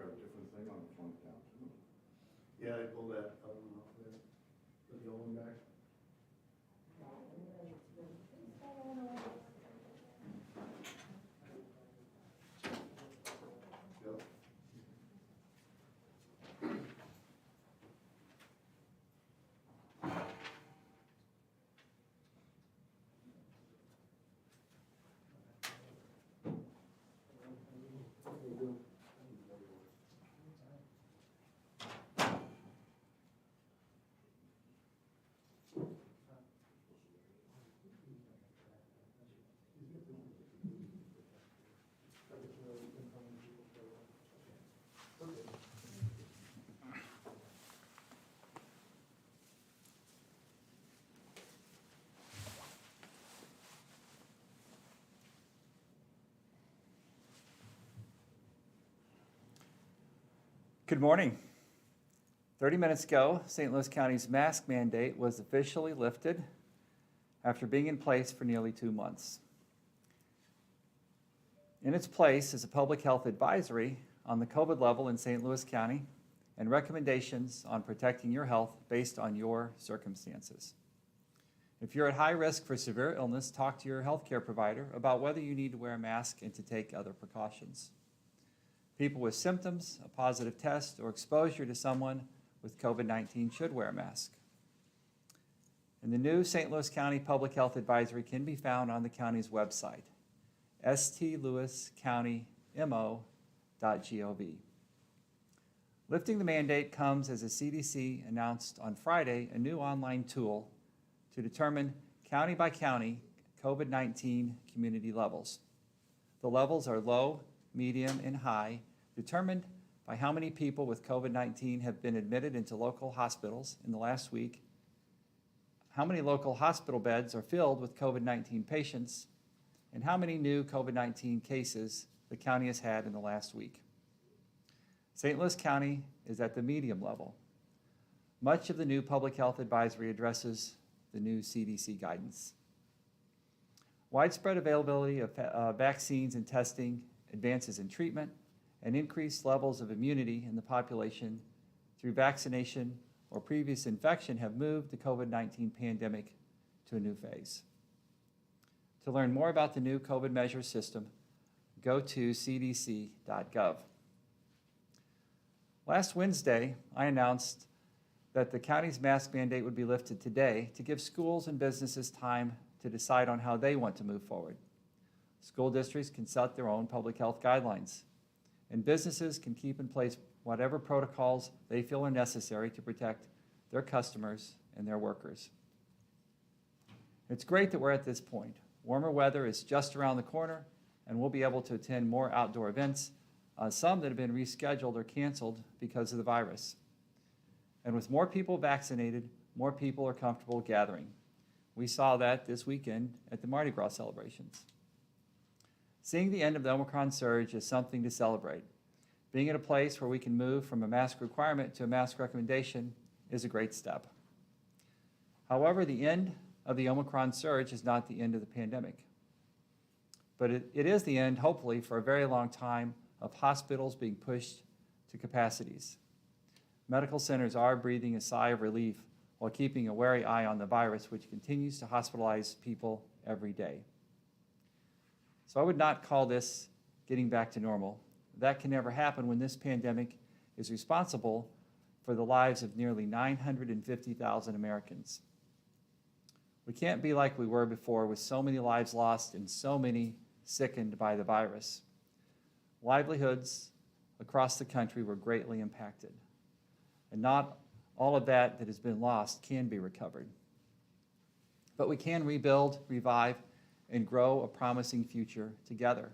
got a different thing on the front now too. Yeah, they pulled that other one off there. Put the old one back. Yep. Good morning. 30 minutes ago, St. Louis County's mask mandate was officially lifted after being in place for nearly 2 months. In its place is a public health advisory on the COVID level in St. Louis County and recommendations on protecting your health based on your circumstances. If you're at high risk for severe illness, talk to your healthcare provider about whether you need to wear a mask and to take other precautions. People with symptoms, a positive test, or exposure to someone with COVID-19 should wear a mask. And the new St. Louis County Public Health Advisory can be found on the county's website, stlouiscountymo.gov. Lifting the mandate comes as the CDC announced on Friday a new online tool to determine county by county COVID-19 community levels. The levels are low, medium, and high, determined by how many people with COVID-19 have been admitted into local hospitals in the last week, how many local hospital beds are filled with COVID-19 patients, and how many new COVID-19 cases the county has had in the last week. St. Louis County is at the medium level. Much of the new public health advisory addresses the new CDC guidance. Widespread availability of vaccines and testing, advances in treatment, and increased levels of immunity in the population through vaccination or previous infection have moved the COVID-19 pandemic to a new phase. To learn more about the new COVID measure system, go to cdc.gov. Last Wednesday, I announced that the county's mask mandate would be lifted today to give schools and businesses time to decide on how they want to move forward. School districts can set their own public health guidelines, and businesses can keep in place whatever protocols they feel are necessary to protect their customers and their workers. It's great that we're at this point. Warmer weather is just around the corner, and we'll be able to attend more outdoor events, some that have been rescheduled or canceled because of the virus. And with more people vaccinated, more people are comfortable gathering. We saw that this weekend at the Mardi Gras celebrations. Seeing the end of the Omicron surge is something to celebrate. Being at a place where we can move from a mask requirement to a mask recommendation is a great step. However, the end of the Omicron surge is not the end of the pandemic. But it is the end, hopefully, for a very long time of hospitals being pushed to capacities. Medical centers are breathing a sigh of relief while keeping a wary eye on the virus, which continues to hospitalize people every day. So I would not call this getting back to normal. That can never happen when this pandemic is responsible for the lives of nearly 950,000 Americans. We can't be like we were before, with so many lives lost and so many sickened by the virus. Livelihoods across the country were greatly impacted, and not all of that has been lost can be recovered. But we can rebuild, revive, and grow a promising future together.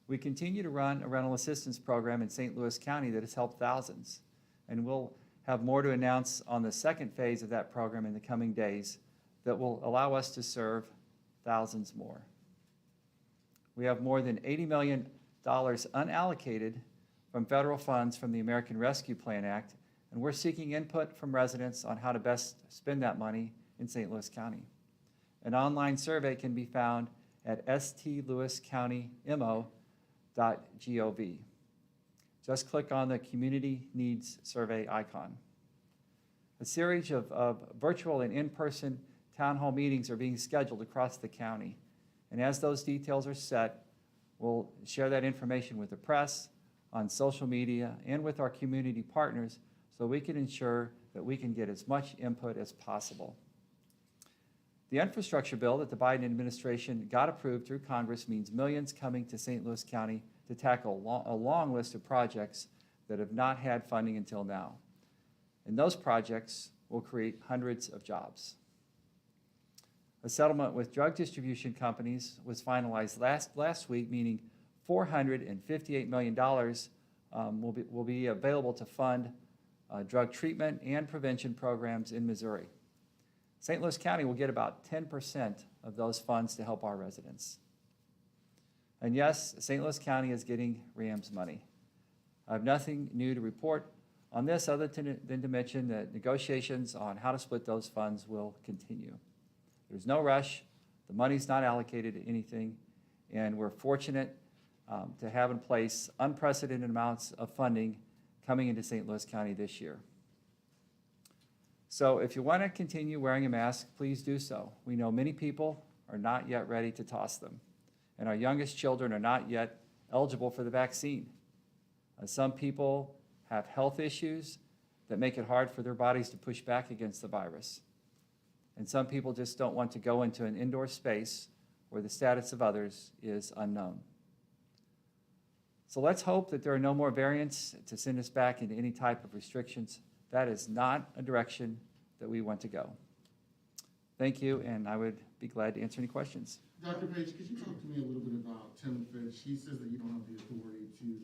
We continue to run a rental assistance program in St. Louis County that has helped thousands, and we'll have more to announce on the second phase of that program in the coming days that will allow us to serve thousands more. We have more than $80 million unallocated from federal funds from the American Rescue Plan Act, and we're seeking input from residents on how to best spend that money in St. Louis County. An online survey can be found at stlouiscountymo.gov. Just click on the Community Needs Survey icon. A series of virtual and in-person town hall meetings are being scheduled across the county. And as those details are set, we'll share that information with the press, on social media, and with our community partners so we can ensure that we can get as much input as possible. The infrastructure bill that the Biden administration got approved through Congress means millions coming to St. Louis County to tackle a long list of projects that have not had funding until now. And those projects will create hundreds of jobs. A settlement with drug distribution companies was finalized last week, meaning $458 million will be available to fund drug treatment and prevention programs in Missouri. St. Louis County will get about 10% of those funds to help our residents. And yes, St. Louis County is getting RAMS money. I have nothing new to report on this other than to mention that negotiations on how to split those funds will continue. There's no rush. The money's not allocated to anything, and we're fortunate to have in place unprecedented amounts of funding coming into St. Louis County this year. So if you want to continue wearing a mask, please do so. We know many people are not yet ready to toss them, and our youngest children are not yet eligible for the vaccine. Some people have health issues that make it hard for their bodies to push back against the virus. And some people just don't want to go into an indoor space where the status of others is unknown. So let's hope that there are no more variants to send us back into any type of restrictions. That is not a direction that we want to go. Thank you, and I would be glad to answer any questions. Dr. Page, could you talk to me a little bit about Tim Fitch? He says that you don't have the authority to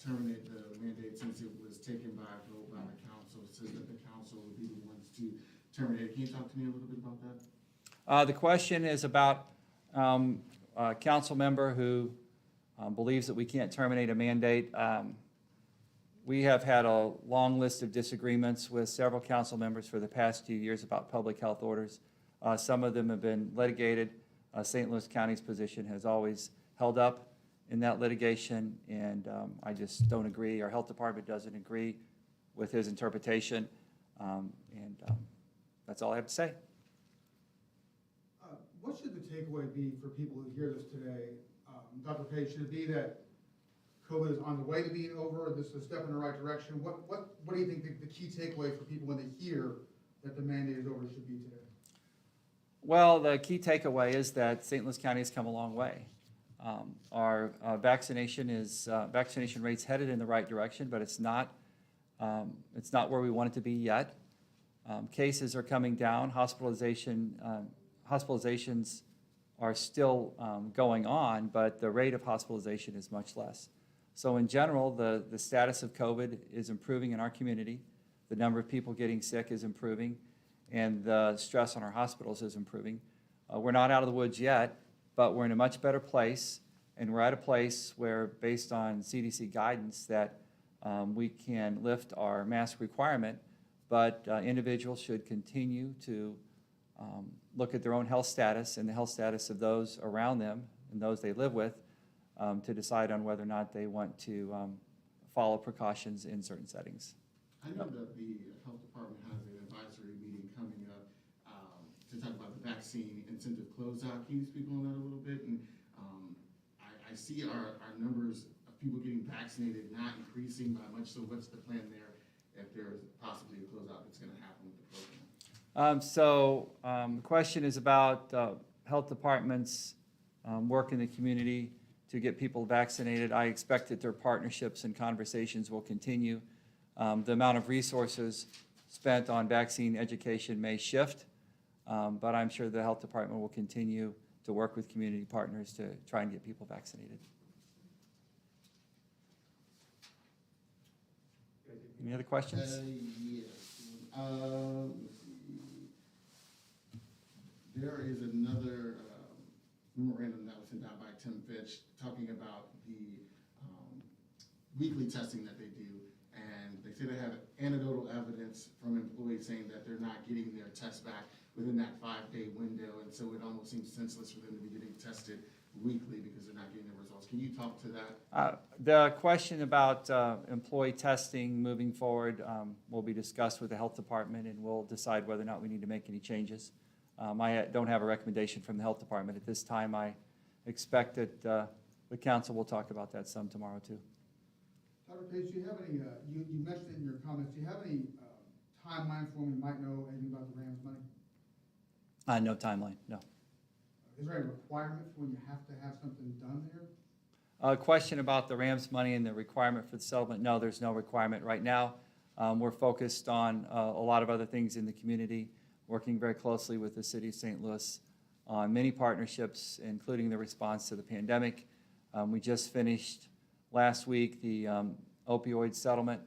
terminate the mandate since it was taken by a vote by the council. It says that the council would be the ones to terminate. Can you talk to me a little bit about that? The question is about a council member who believes that we can't terminate a mandate. We have had a long list of disagreements with several council members for the past few years about public health orders. Some of them have been litigated. St. Louis County's position has always held up in that litigation, and I just don't agree. Our health department doesn't agree with his interpretation, and that's all I have to say. What should the takeaway be for people who hear this today? Dr. Page, should it be that COVID is on the way to being over, this is a step in the right direction? What do you think the key takeaway for people when they hear that the mandate is over should be today? Well, the key takeaway is that St. Louis County has come a long way. Our vaccination rate's headed in the right direction, but it's not where we want it to be yet. Cases are coming down. Hospitalizations are still going on, but the rate of hospitalization is much less. So in general, the status of COVID is improving in our community. The number of people getting sick is improving, and the stress on our hospitals is improving. We're not out of the woods yet, but we're in a much better place, and we're at a place where, based on CDC guidance, that we can lift our mask requirement, but individuals should continue to look at their own health status and the health status of those around them and those they live with to decide on whether or not they want to follow precautions in certain settings. I know that the health department has an advisory meeting coming up to talk about the vaccine incentive closeout. Can you speak on that a little bit? And I see our numbers of people getting vaccinated not increasing by much, so what's the plan there if there's possibly a closeout that's going to happen with the program? The question is about health departments work in the community to get people vaccinated. I expect that their partnerships and conversations will continue. The amount of resources spent on vaccine education may shift, but I'm sure the health department will continue to work with community partners to try and get people vaccinated. Any other questions? Yes. Let's see. There is another memorandum that was sent out by Tim Fitch talking about the weekly testing that they do, and they say they have anecdotal evidence from employees saying that they're not getting their tests back within that 5-day window, and so it almost seems senseless for them to be getting tested weekly because they're not getting the results. Can you talk to that? The question about employee testing moving forward will be discussed with the health department, and we'll decide whether or not we need to make any changes. I don't have a recommendation from the health department at this time. I expect that the council will talk about that some tomorrow too. Dr. Page, do you have any, you mentioned in your comments, do you have any timeline for when we might know anything about the Rams money? No timeline, no. Is there any requirement for when you have to have something done there? A question about the Rams money and the requirement for the settlement. No, there's no requirement right now. We're focused on a lot of other things in the community, working very closely with the city of St. Louis on many partnerships, including the response to the pandemic. We just finished last week the opioid settlement,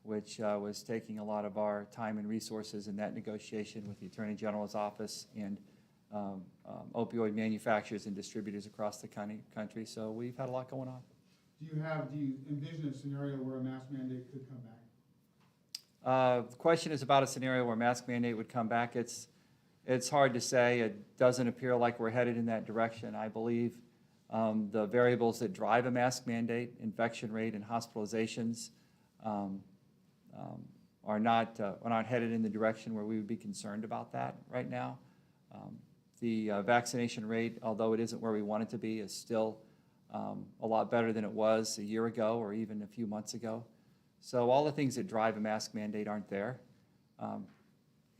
which was taking a lot of our time and resources in that negotiation with the Attorney General's office and opioid manufacturers and distributors across the country. So we've had a lot going on. Do you envision a scenario where a mask mandate could come back? The question is about a scenario where mask mandate would come back. It's hard to say. It doesn't appear like we're headed in that direction. I believe the variables that drive a mask mandate, infection rate and hospitalizations, are not headed in the direction where we would be concerned about that right now. The vaccination rate, although it isn't where we want it to be, is still a lot better than it was a year ago or even a few months ago. So all the things that drive a mask mandate aren't there.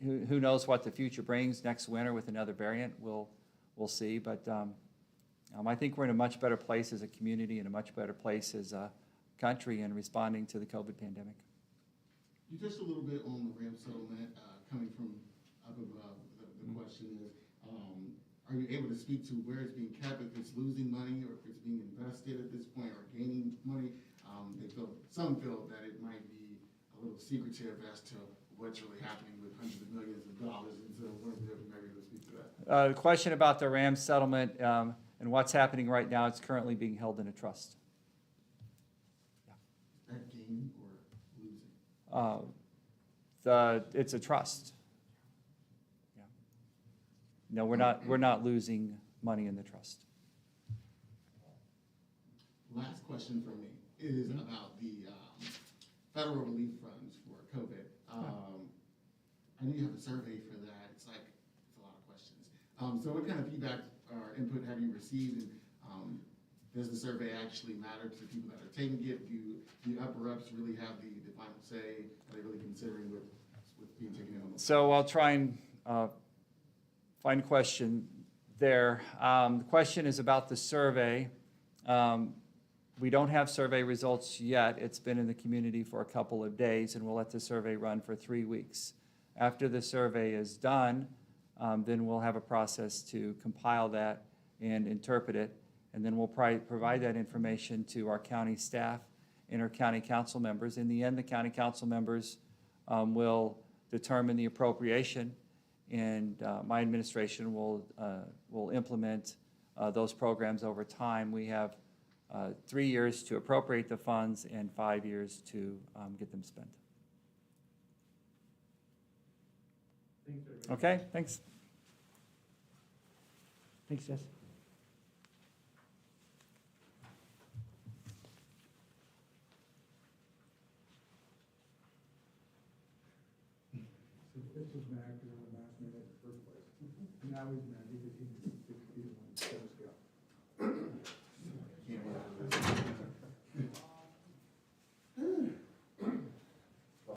Who knows what the future brings next winter with another variant? We'll see. But I think we're in a much better place as a community and a much better place as a country in responding to the COVID pandemic. You touched a little bit on the RAM settlement coming from up above. The question is, are you able to speak to where it's being kept, if it's losing money or if it's being invested at this point or gaining money? Some feel that it might be a little secretive as to what's really happening with hundreds of millions of dollars, and so I wonder if you might be able to speak to that. The question about the Rams settlement and what's happening right now, it's currently being held in a trust. Is that gain or losing? It's a trust. Yeah. No, we're not losing money in the trust. Last question for me is about the federal relief funds for COVID. I know you have a survey for that. It's a lot of questions. So what kind of feedback or input have you received? And does the survey actually matter to people that are taking it? Do the upper ups really have the final say? Are they really considering what's being taken in? So I'll try and find a question there. The question is about the survey. We don't have survey results yet. It's been in the community for a couple of days, and we'll let the survey run for 3 weeks. After the survey is done, then we'll have a process to compile that and interpret it, and then we'll provide that information to our county staff and our county council members. In the end, the county council members will determine the appropriation, and my administration will implement those programs over time. We have 3 years to appropriate the funds and 5 years to get them spent. Okay, thanks. Thanks, Jess. So this was mad because of the mask mandate in the first place. Now he's mad because he